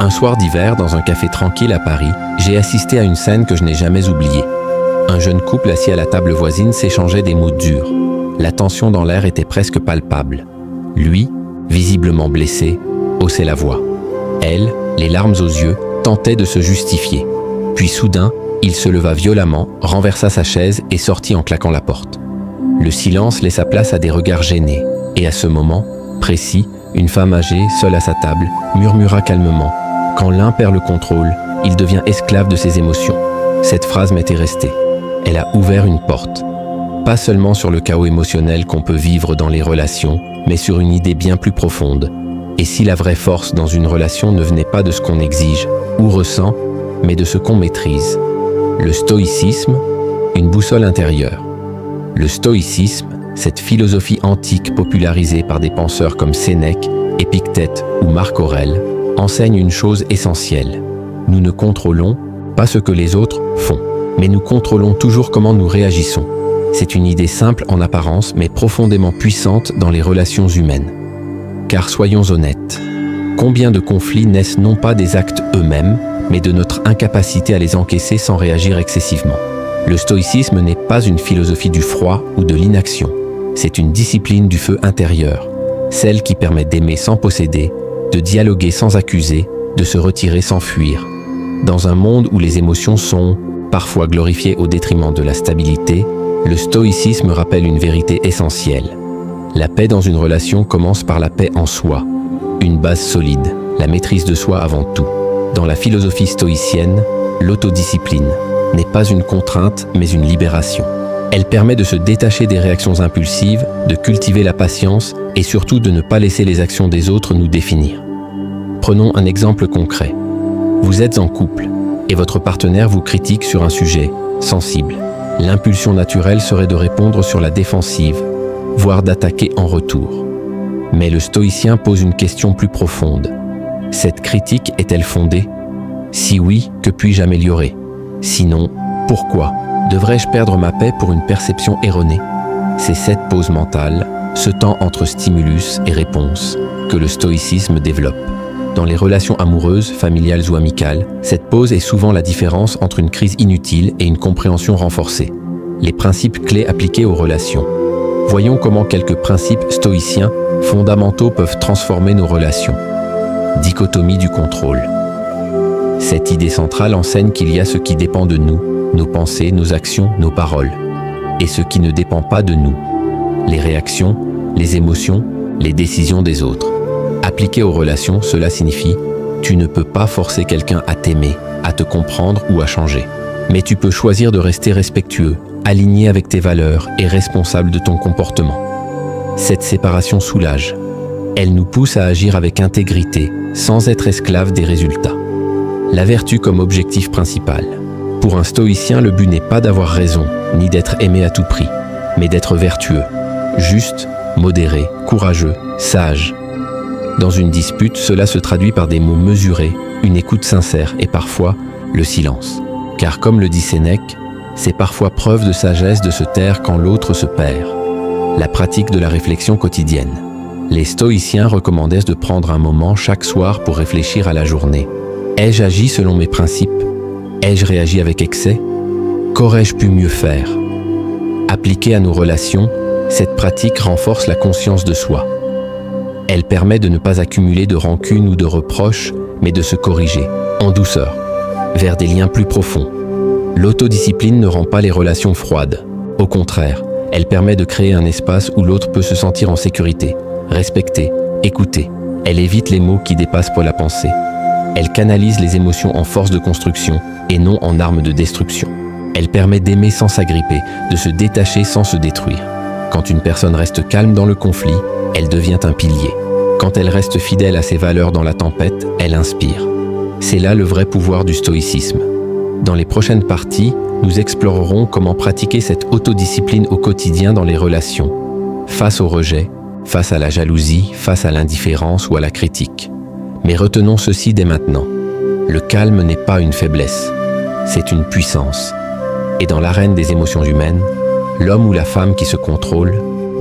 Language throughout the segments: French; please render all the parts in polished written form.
Un soir d'hiver, dans un café tranquille à Paris, j'ai assisté à une scène que je n'ai jamais oubliée. Un jeune couple assis à la table voisine s'échangeait des mots durs. La tension dans l'air était presque palpable. Lui, visiblement blessé, haussait la voix. Elle, les larmes aux yeux, tentait de se justifier. Puis soudain, il se leva violemment, renversa sa chaise et sortit en claquant la porte. Le silence laissa place à des regards gênés. Et à ce moment, précis, une femme âgée, seule à sa table, murmura calmement « Quand l'un perd le contrôle, il devient esclave de ses émotions ». Cette phrase m'était restée. Elle a ouvert une porte. Pas seulement sur le chaos émotionnel qu'on peut vivre dans les relations, mais sur une idée bien plus profonde. Et si la vraie force dans une relation ne venait pas de ce qu'on exige ou ressent, mais de ce qu'on maîtrise. Le stoïcisme, une boussole intérieure. Le stoïcisme, cette philosophie antique popularisée par des penseurs comme Sénèque, Épictète ou Marc Aurèle, enseigne une chose essentielle. Nous ne contrôlons pas ce que les autres font, mais nous contrôlons toujours comment nous réagissons. C'est une idée simple en apparence, mais profondément puissante dans les relations humaines. Car soyons honnêtes, combien de conflits naissent non pas des actes eux-mêmes, mais de notre incapacité à les encaisser sans réagir excessivement. Le stoïcisme n'est pas une philosophie du froid ou de l'inaction. C'est une discipline du feu intérieur, celle qui permet d'aimer sans posséder, de dialoguer sans accuser, de se retirer sans fuir. Dans un monde où les émotions sont parfois glorifiées au détriment de la stabilité, le stoïcisme rappelle une vérité essentielle. La paix dans une relation commence par la paix en soi, une base solide, la maîtrise de soi avant tout. Dans la philosophie stoïcienne, l'autodiscipline n'est pas une contrainte, mais une libération. Elle permet de se détacher des réactions impulsives, de cultiver la patience et surtout de ne pas laisser les actions des autres nous définir. Prenons un exemple concret. Vous êtes en couple et votre partenaire vous critique sur un sujet sensible. L'impulsion naturelle serait de répondre sur la défensive, voire d'attaquer en retour. Mais le stoïcien pose une question plus profonde. Cette critique est-elle fondée? Si oui, que puis-je améliorer? Sinon, pourquoi? Devrais-je perdre ma paix pour une perception erronée? C'est cette pause mentale, ce temps entre stimulus et réponse, que le stoïcisme développe. Dans les relations amoureuses, familiales ou amicales, cette pause est souvent la différence entre une crise inutile et une compréhension renforcée. Les principes clés appliqués aux relations. Voyons comment quelques principes stoïciens fondamentaux peuvent transformer nos relations. Dichotomie du contrôle. Cette idée centrale enseigne qu'il y a ce qui dépend de nous, nos pensées, nos actions, nos paroles, et ce qui ne dépend pas de nous, les réactions, les émotions, les décisions des autres. Appliqué aux relations, cela signifie « tu ne peux pas forcer quelqu'un à t'aimer, à te comprendre ou à changer. Mais tu peux choisir de rester respectueux, aligné avec tes valeurs et responsable de ton comportement. » Cette séparation soulage. Elle nous pousse à agir avec intégrité, sans être esclave des résultats. La vertu comme objectif principal. Pour un stoïcien, le but n'est pas d'avoir raison, ni d'être aimé à tout prix, mais d'être vertueux, juste, modéré, courageux, sage. Dans une dispute, cela se traduit par des mots mesurés, une écoute sincère et parfois le silence. Car comme le dit Sénèque, c'est parfois preuve de sagesse de se taire quand l'autre se perd. La pratique de la réflexion quotidienne. Les stoïciens recommandaient de prendre un moment chaque soir pour réfléchir à la journée. Ai-je agi selon mes principes? Ai-je réagi avec excès? Qu'aurais-je pu mieux faire? Appliquée à nos relations, cette pratique renforce la conscience de soi. Elle permet de ne pas accumuler de rancune ou de reproches, mais de se corriger, en douceur, vers des liens plus profonds. L'autodiscipline ne rend pas les relations froides. Au contraire, elle permet de créer un espace où l'autre peut se sentir en sécurité, respecté, écouté. Elle évite les mots qui dépassent pour la pensée. Elle canalise les émotions en force de construction et non en arme de destruction. Elle permet d'aimer sans s'agripper, de se détacher sans se détruire. Quand une personne reste calme dans le conflit, elle devient un pilier. Quand elle reste fidèle à ses valeurs dans la tempête, elle inspire. C'est là le vrai pouvoir du stoïcisme. Dans les prochaines parties, nous explorerons comment pratiquer cette autodiscipline au quotidien dans les relations, face au rejet, face à la jalousie, face à l'indifférence ou à la critique. Mais retenons ceci dès maintenant. Le calme n'est pas une faiblesse, c'est une puissance. Et dans l'arène des émotions humaines, l'homme ou la femme qui se contrôle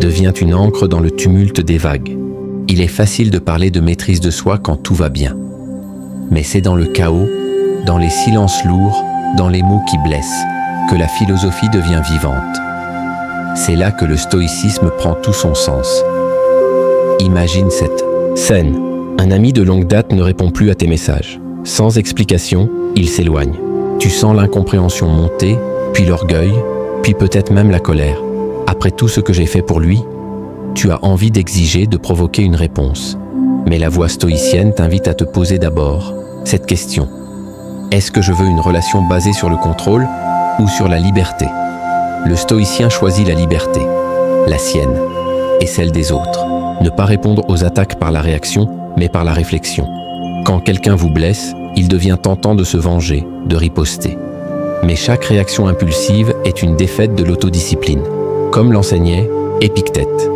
devient une ancre dans le tumulte des vagues. Il est facile de parler de maîtrise de soi quand tout va bien. Mais c'est dans le chaos, dans les silences lourds, dans les mots qui blessent, que la philosophie devient vivante. C'est là que le stoïcisme prend tout son sens. Imagine cette scène. Un ami de longue date ne répond plus à tes messages. Sans explication, il s'éloigne. Tu sens l'incompréhension monter, puis l'orgueil, puis peut-être même la colère. Après tout ce que j'ai fait pour lui, tu as envie d'exiger, de provoquer une réponse. Mais la voie stoïcienne t'invite à te poser d'abord cette question. Est-ce que je veux une relation basée sur le contrôle ou sur la liberté? Le stoïcien choisit la liberté, la sienne et celle des autres. Ne pas répondre aux attaques par la réaction, mais par la réflexion. Quand quelqu'un vous blesse, il devient tentant de se venger, de riposter. Mais chaque réaction impulsive est une défaite de l'autodiscipline, comme l'enseignait Épictète.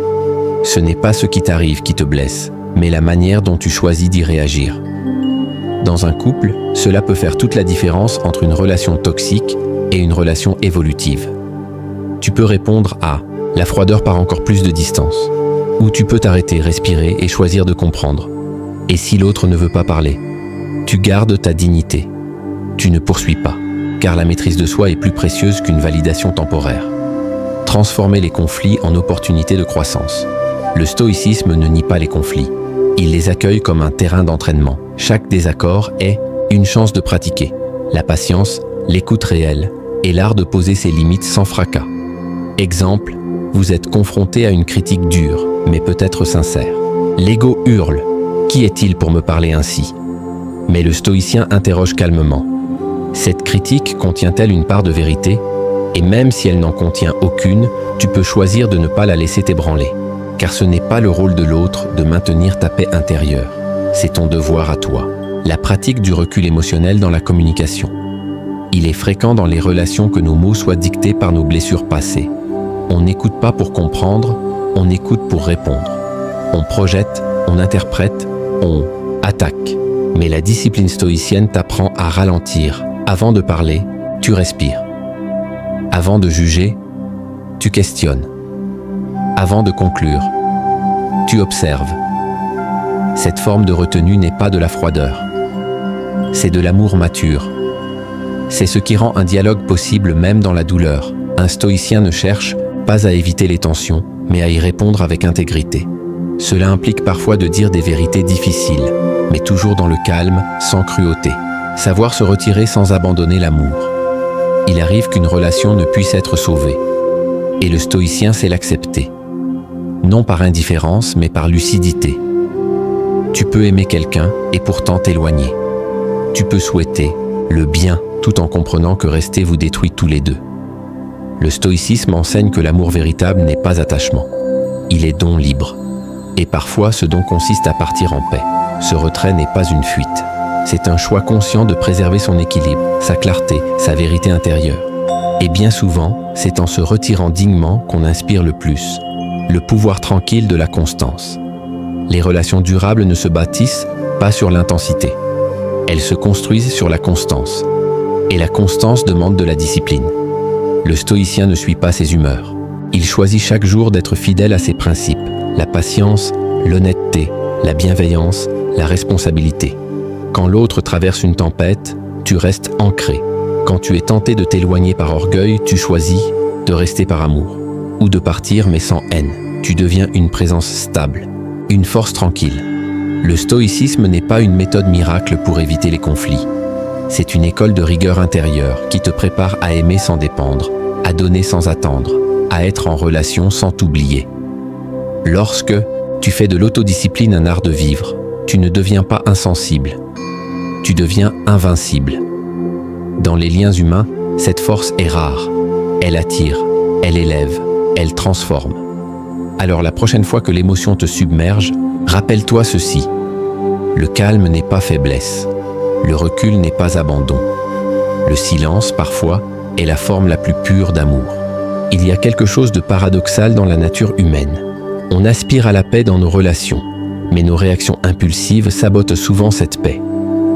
Ce n'est pas ce qui t'arrive qui te blesse, mais la manière dont tu choisis d'y réagir. Dans un couple, cela peut faire toute la différence entre une relation toxique et une relation évolutive. Tu peux répondre à « la froideur par encore plus de distance » ou tu peux t'arrêter, respirer et choisir de comprendre. Et si l'autre ne veut pas parler, tu gardes ta dignité. Tu ne poursuis pas, car la maîtrise de soi est plus précieuse qu'une validation temporaire. Transformer les conflits en opportunités de croissance. Le stoïcisme ne nie pas les conflits. Il les accueille comme un terrain d'entraînement. Chaque désaccord est une chance de pratiquer. La patience, l'écoute réelle et l'art de poser ses limites sans fracas. Exemple, vous êtes confronté à une critique dure, mais peut-être sincère. L'ego hurle. Qui est-il pour me parler ainsi? Mais le stoïcien interroge calmement. Cette critique contient-elle une part de vérité? Et même si elle n'en contient aucune, tu peux choisir de ne pas la laisser t'ébranler. Car ce n'est pas le rôle de l'autre de maintenir ta paix intérieure. C'est ton devoir à toi. La pratique du recul émotionnel dans la communication. Il est fréquent dans les relations que nos mots soient dictés par nos blessures passées. On n'écoute pas pour comprendre, on écoute pour répondre. On projette, on interprète, on attaque. Mais la discipline stoïcienne t'apprend à ralentir. Avant de parler, tu respires. Avant de juger, tu questionnes. Avant de conclure, tu observes. Cette forme de retenue n'est pas de la froideur. C'est de l'amour mature. C'est ce qui rend un dialogue possible même dans la douleur. Un stoïcien ne cherche pas à éviter les tensions, mais à y répondre avec intégrité. Cela implique parfois de dire des vérités difficiles, mais toujours dans le calme, sans cruauté. Savoir se retirer sans abandonner l'amour. Il arrive qu'une relation ne puisse être sauvée. Et le stoïcien sait l'accepter. Non par indifférence, mais par lucidité. Tu peux aimer quelqu'un et pourtant t'éloigner. Tu peux souhaiter le bien tout en comprenant que rester vous détruit tous les deux. Le stoïcisme enseigne que l'amour véritable n'est pas attachement. Il est don libre. Et parfois, ce don consiste à partir en paix. Ce retrait n'est pas une fuite. C'est un choix conscient de préserver son équilibre, sa clarté, sa vérité intérieure. Et bien souvent, c'est en se retirant dignement qu'on inspire le plus. Le pouvoir tranquille de la constance. Les relations durables ne se bâtissent pas sur l'intensité. Elles se construisent sur la constance. Et la constance demande de la discipline. Le stoïcien ne suit pas ses humeurs. Il choisit chaque jour d'être fidèle à ses principes. La patience, l'honnêteté, la bienveillance, la responsabilité. Quand l'autre traverse une tempête, tu restes ancré. Quand tu es tenté de t'éloigner par orgueil, tu choisis de rester par amour. Ou de partir mais sans haine. Tu deviens une présence stable, une force tranquille. Le stoïcisme n'est pas une méthode miracle pour éviter les conflits. C'est une école de rigueur intérieure qui te prépare à aimer sans dépendre, à donner sans attendre, à être en relation sans t'oublier. Lorsque tu fais de l'autodiscipline un art de vivre, tu ne deviens pas insensible. Tu deviens invincible. Dans les liens humains, cette force est rare. Elle attire, elle élève, elle transforme. Alors la prochaine fois que l'émotion te submerge, rappelle-toi ceci. Le calme n'est pas faiblesse. Le recul n'est pas abandon. Le silence, parfois, est la forme la plus pure d'amour. Il y a quelque chose de paradoxal dans la nature humaine. On aspire à la paix dans nos relations, mais nos réactions impulsives sabotent souvent cette paix.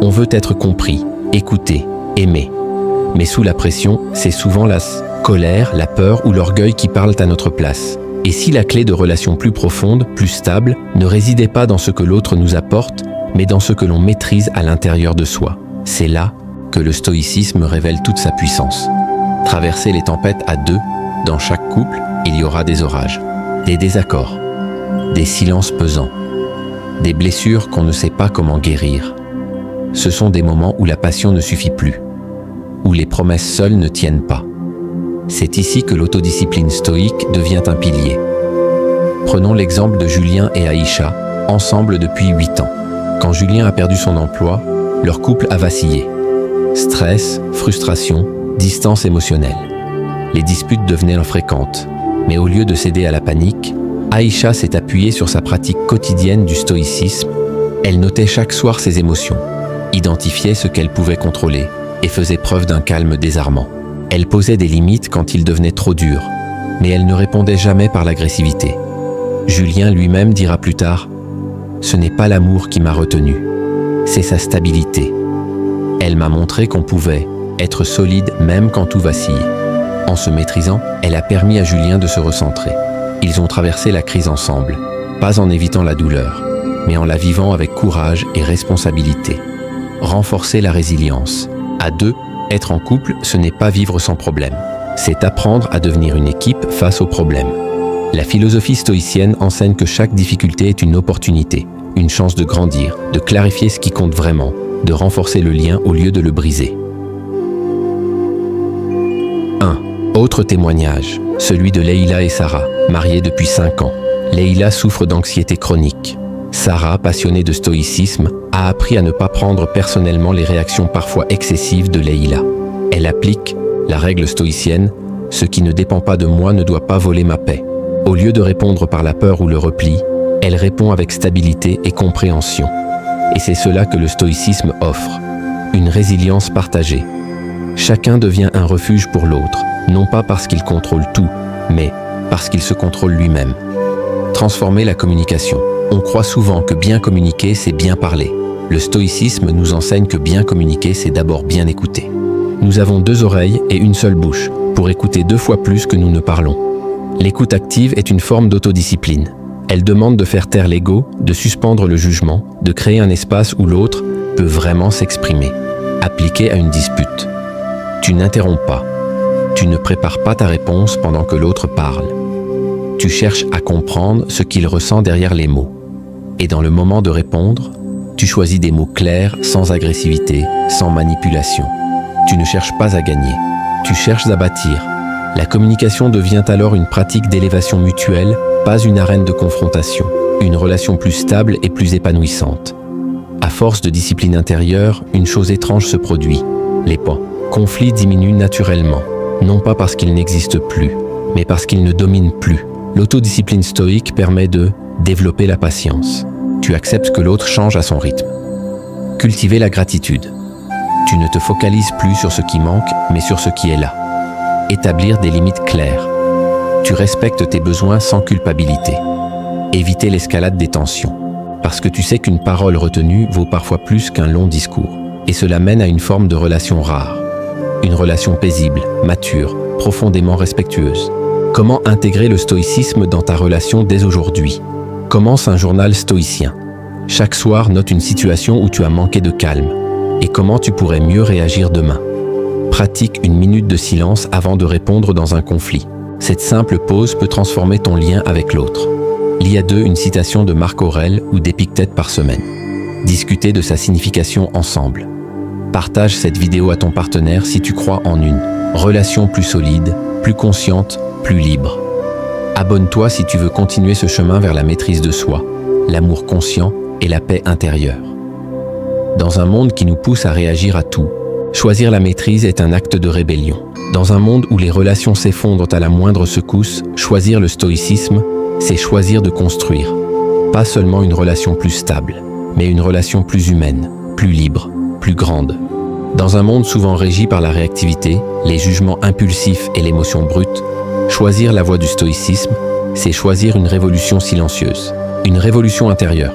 On veut être compris, écouté, aimé. Mais sous la pression, c'est souvent la colère, la peur ou l'orgueil qui parlent à notre place. Et si la clé de relations plus profondes, plus stables, ne résidait pas dans ce que l'autre nous apporte, mais dans ce que l'on maîtrise à l'intérieur de soi. C'est là que le stoïcisme révèle toute sa puissance. Traverser les tempêtes à deux, dans chaque couple, il y aura des orages, des désaccords, des silences pesants, des blessures qu'on ne sait pas comment guérir. Ce sont des moments où la passion ne suffit plus, où les promesses seules ne tiennent pas. C'est ici que l'autodiscipline stoïque devient un pilier. Prenons l'exemple de Julien et Aïcha, ensemble depuis 8 ans. Quand Julien a perdu son emploi, leur couple a vacillé. Stress, frustration, distance émotionnelle. Les disputes devenaient fréquentes. Mais au lieu de céder à la panique, Aïcha s'est appuyée sur sa pratique quotidienne du stoïcisme. Elle notait chaque soir ses émotions, identifiait ce qu'elle pouvait contrôler et faisait preuve d'un calme désarmant. Elle posait des limites quand il devenait trop dur, mais elle ne répondait jamais par l'agressivité. Julien lui-même dira plus tard « Ce n'est pas l'amour qui m'a retenu, c'est sa stabilité. Elle m'a montré qu'on pouvait être solide même quand tout vacille. » En se maîtrisant, elle a permis à Julien de se recentrer. Ils ont traversé la crise ensemble, pas en évitant la douleur, mais en la vivant avec courage et responsabilité. Renforcer la résilience. À deux, être en couple, ce n'est pas vivre sans problème. C'est apprendre à devenir une équipe face aux problèmes. La philosophie stoïcienne enseigne que chaque difficulté est une opportunité, une chance de grandir, de clarifier ce qui compte vraiment, de renforcer le lien au lieu de le briser. 1. Autre témoignage, celui de Leïla et Sarah, mariées depuis 5 ans. Leïla souffre d'anxiété chronique. Sarah, passionnée de stoïcisme, a appris à ne pas prendre personnellement les réactions parfois excessives de Leïla. Elle applique la règle stoïcienne « Ce qui ne dépend pas de moi ne doit pas voler ma paix ». Au lieu de répondre par la peur ou le repli, elle répond avec stabilité et compréhension. Et c'est cela que le stoïcisme offre, une résilience partagée. Chacun devient un refuge pour l'autre, non pas parce qu'il contrôle tout, mais parce qu'il se contrôle lui-même. Transformer la communication. On croit souvent que bien communiquer, c'est bien parler. Le stoïcisme nous enseigne que bien communiquer, c'est d'abord bien écouter. Nous avons 2 oreilles et une seule bouche, pour écouter 2 fois plus que nous ne parlons. L'écoute active est une forme d'autodiscipline. Elle demande de faire taire l'ego, de suspendre le jugement, de créer un espace où l'autre peut vraiment s'exprimer. Appliqué à une dispute. Tu n'interromps pas. Tu ne prépares pas ta réponse pendant que l'autre parle. Tu cherches à comprendre ce qu'il ressent derrière les mots. Et dans le moment de répondre, tu choisis des mots clairs, sans agressivité, sans manipulation. Tu ne cherches pas à gagner. Tu cherches à bâtir. La communication devient alors une pratique d'élévation mutuelle, pas une arène de confrontation. Une relation plus stable et plus épanouissante. À force de discipline intérieure, une chose étrange se produit. Les conflits diminuent naturellement. Non pas parce qu'ils n'existent plus, mais parce qu'ils ne dominent plus. L'autodiscipline stoïque permet de développer la patience. Tu acceptes que l'autre change à son rythme. Cultiver la gratitude. Tu ne te focalises plus sur ce qui manque, mais sur ce qui est là. Établir des limites claires. Tu respectes tes besoins sans culpabilité. Éviter l'escalade des tensions. Parce que tu sais qu'une parole retenue vaut parfois plus qu'un long discours. Et cela mène à une forme de relation rare. Une relation paisible, mature, profondément respectueuse. Comment intégrer le stoïcisme dans ta relation dès aujourd'hui? Commence un journal stoïcien. Chaque soir, note une situation où tu as manqué de calme et comment tu pourrais mieux réagir demain. Pratique une minute de silence avant de répondre dans un conflit. Cette simple pause peut transformer ton lien avec l'autre. Lis à 2 une citation de Marc Aurèle ou d'Épictète par semaine. Discutez de sa signification ensemble. Partage cette vidéo à ton partenaire si tu crois en une relation plus solide, plus consciente, plus libre. Abonne-toi si tu veux continuer ce chemin vers la maîtrise de soi, l'amour conscient et la paix intérieure. Dans un monde qui nous pousse à réagir à tout, choisir la maîtrise est un acte de rébellion. Dans un monde où les relations s'effondrent à la moindre secousse, choisir le stoïcisme, c'est choisir de construire. Pas seulement une relation plus stable, mais une relation plus humaine, plus libre, plus grande. Dans un monde souvent régi par la réactivité, les jugements impulsifs et l'émotion brute, choisir la voie du stoïcisme, c'est choisir une révolution silencieuse, une révolution intérieure.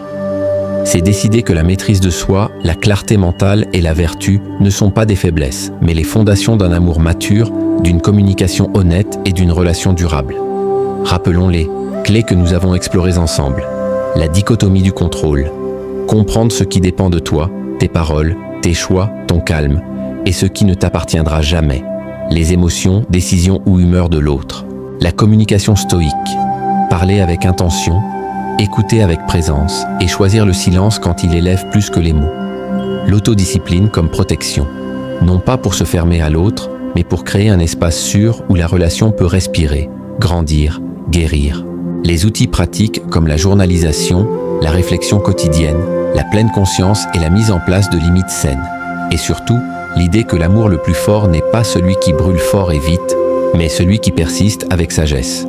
C'est décider que la maîtrise de soi, la clarté mentale et la vertu ne sont pas des faiblesses, mais les fondations d'un amour mature, d'une communication honnête et d'une relation durable. Rappelons les clés que nous avons explorées ensemble. La dichotomie du contrôle. Comprendre ce qui dépend de toi, tes paroles, tes choix, ton calme, et ce qui ne t'appartiendra jamais. Les émotions, décisions ou humeurs de l'autre. La communication stoïque. Parler avec intention, écouter avec présence et choisir le silence quand il élève plus que les mots. L'autodiscipline comme protection. Non pas pour se fermer à l'autre, mais pour créer un espace sûr où la relation peut respirer, grandir, guérir. Les outils pratiques comme la journalisation, la réflexion quotidienne, la pleine conscience et la mise en place de limites saines. Et surtout, l'idée que l'amour le plus fort n'est pas celui qui brûle fort et vite, mais celui qui persiste avec sagesse.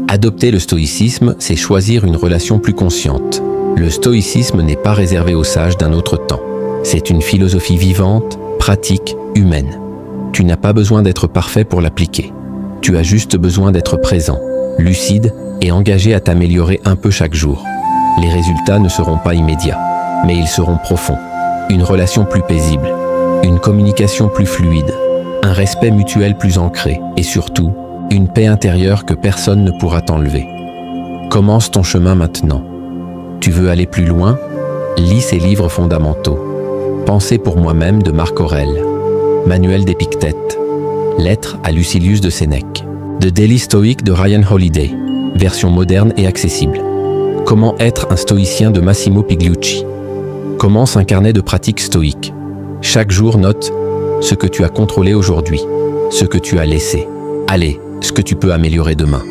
Adopter le stoïcisme, c'est choisir une relation plus consciente. Le stoïcisme n'est pas réservé aux sages d'un autre temps. C'est une philosophie vivante, pratique, humaine. Tu n'as pas besoin d'être parfait pour l'appliquer. Tu as juste besoin d'être présent, lucide et engagé à t'améliorer un peu chaque jour. Les résultats ne seront pas immédiats, mais ils seront profonds. Une relation plus paisible, une communication plus fluide, un respect mutuel plus ancré et surtout, une paix intérieure que personne ne pourra t'enlever. Commence ton chemin maintenant. Tu veux aller plus loin? Lis ces livres fondamentaux. Pensée pour moi-même de Marc Aurèle, Manuel d'Épictète, Lettres à Lucilius de Sénèque, The Daily Stoic de Ryan Holiday, version moderne et accessible. Comment être un stoïcien de Massimo Pigliucci. Commence un carnet de pratiques stoïques. Chaque jour, note ce que tu as contrôlé aujourd'hui, ce que tu as laissé. Allez, ce que tu peux améliorer demain.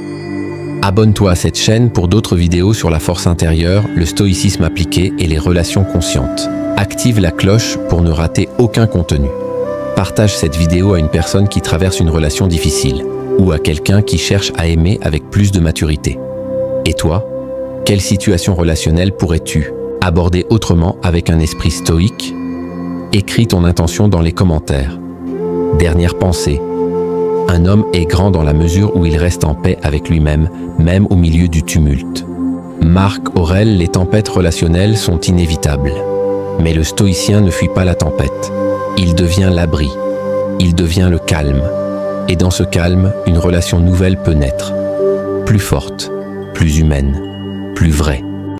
Abonne-toi à cette chaîne pour d'autres vidéos sur la force intérieure, le stoïcisme appliqué et les relations conscientes. Active la cloche pour ne rater aucun contenu. Partage cette vidéo à une personne qui traverse une relation difficile ou à quelqu'un qui cherche à aimer avec plus de maturité. Et toi, quelle situation relationnelle pourrais-tu aborder autrement avec un esprit stoïque? Écris ton intention dans les commentaires. Dernière pensée. Un homme est grand dans la mesure où il reste en paix avec lui-même, même au milieu du tumulte. Marc Aurèle, les tempêtes relationnelles sont inévitables. Mais le stoïcien ne fuit pas la tempête. Il devient l'abri. Il devient le calme. Et dans ce calme, une relation nouvelle peut naître. Plus forte, plus humaine, plus vraie.